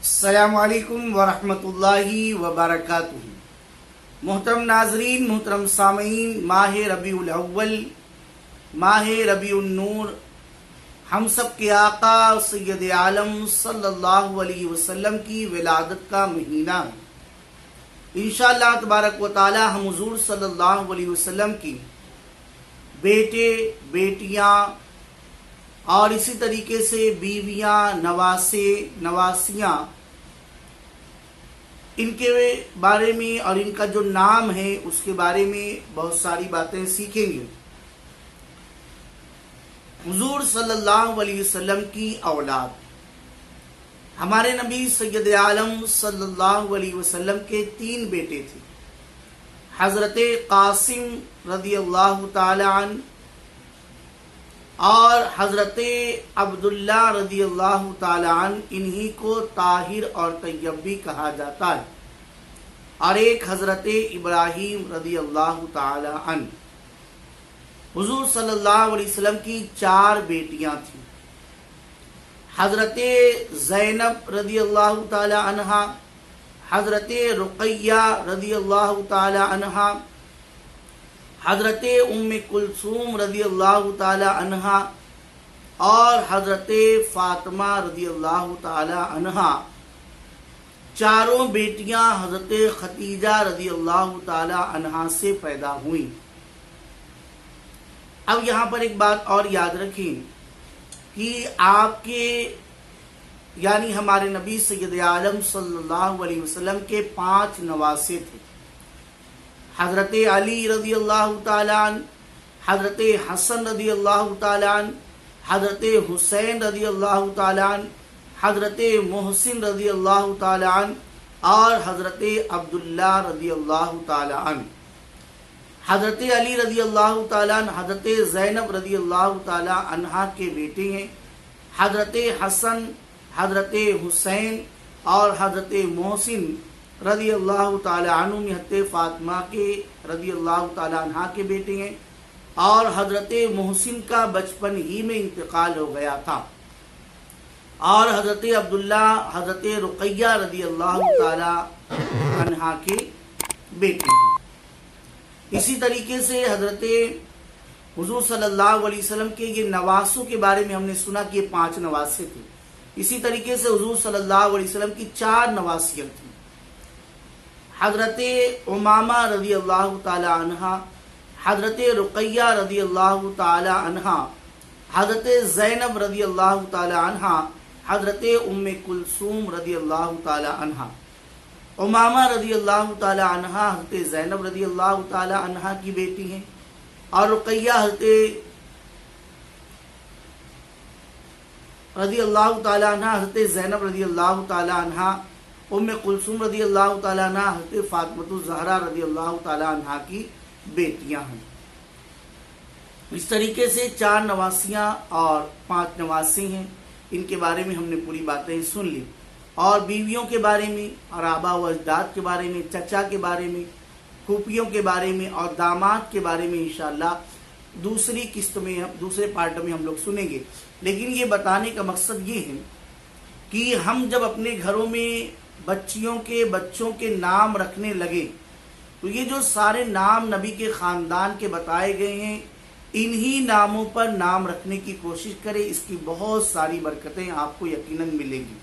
السلام علیکم ورحمۃ اللہ وبرکاتہ۔ محترم ناظرین، محترم سامعین، ماہ ربیع الاول، ماہ ربیع النور، ہم سب کے آقا سید عالم صلی اللہ علیہ وسلم کی ولادت کا مہینہ ہے۔ انشاءاللہ تبارک و تعالی ہم حضور صلی اللہ علیہ وسلم کی بیٹے، بیٹیاں اور اسی طریقے سے بیویاں، نواسے، نواسیاں، ان کے بارے میں اور ان کا جو نام ہے اس کے بارے میں بہت ساری باتیں سیکھیں گے۔ حضور صلی اللہ علیہ وسلم کی اولاد، ہمارے نبی سید عالم صلی اللہ علیہ وسلم کے 3 بیٹے تھے، حضرت قاسم رضی اللہ تعالی عنہ اور حضرت عبداللہ رضی اللہ تعالی عنہ، انہی کو طاہر اور طیب بھی کہا جاتا ہے، اور ایک حضرت ابراہیم رضی اللہ تعالی عنہ۔ حضور صلی اللہ علیہ وسلم کی 4 بیٹیاں تھیں، حضرت زینب رضی اللہ تعالی عنہ، حضرت رقیہ رضی اللہ تعالی عنہ، حضرت ام کلثوم رضی اللہ تعالی عنہ اور حضرت فاطمہ رضی اللہ تعالی عنہ۔ چاروں بیٹیاں حضرت ختیجہ رضی اللہ تعالی عنہ سے پیدا ہوئیں۔ اب یہاں پر ایک بات اور یاد رکھیں کہ آپ کے یعنی ہمارے نبی سید عالم صلی اللہ علیہ وسلم کے 5 نواسے تھے، حضرت علی رضی اللہ تعالی عنہ، حضرت حسن رضی اللہ تعالی عنہ، حضرت حسین رضی اللہ تعالی عنہ، حضرت محسن رضی اللہ تعالی عنہ اور حضرت عبداللہ رضی اللہ تعالی عنہ۔ حضرت علی رضی اللہ تعالی عنہ حضرت زینب رضی اللہ تعالی عنہ کے بیٹے ہیں، حضرت حسن، حضرت حسین اور حضرت محسن رضی اللہ تعالی عنہ میں حضرت فاطمہ کے رضی اللہ تعالی عنہ کے بیٹے ہیں، اور حضرت محسن کا بچپن ہی میں انتقال ہو گیا تھا، اور حضرت عبداللہ حضرت رقیہ رضی اللہ تعالی عنہ کے بیٹے ہیں۔ اسی طریقے سے حضرت حضور صلی اللہ علیہ وسلم کے یہ نواسوں کے بارے میں ہم نے سنا کہ یہ 5 نواسے تھے۔ اسی طریقے سے حضور صلی اللہ علیہ وسلم کی 4 نواسیاں تھیں، حضرت امامہ رضی اللہ تعالی عنہ، حضرت رقیہ رضی اللہ تعالی عنہ، حضرت زینب رضی اللہ تعالی عنہ، حضرت ام کلثوم رضی اللہ تعالی عنہ۔ امامہ رضی اللہ تعالی عنہ حضرت زینب رضی اللہ تعالی عنہ کی بیٹی ہیں، اور رقیہ حضرت رضی اللہ تعالی عنہ حضرت زینب رضی اللہ تعالی عنہ، ام کلثوم رضی اللہ تعالی عنہ حضرت فاطمہ الزہرا رضی اللہ تعالی عنہ کی بیٹیاں ہیں۔ اس طریقے سے 4 نواسیاں اور 5 نواسے ہیں، ان کے بارے میں ہم نے پوری باتیں سن لی، اور بیویوں کے بارے میں اور آبا و اجداد کے بارے میں، چچا کے بارے میں، پھوپھیوں کے بارے میں اور داماد کے بارے میں انشاءاللہ دوسری قسط میں، دوسرے پارٹ میں ہم لوگ سنیں گے۔ لیکن یہ بتانے کا مقصد یہ ہے کہ ہم جب اپنے گھروں میں بچوں کے نام رکھنے لگے تو یہ جو سارے نام نبی کے خاندان کے بتائے گئے ہیں، انہی ناموں پر نام رکھنے کی کوشش کریں، اس کی بہت ساری برکتیں آپ کو یقیناً ملیں گی۔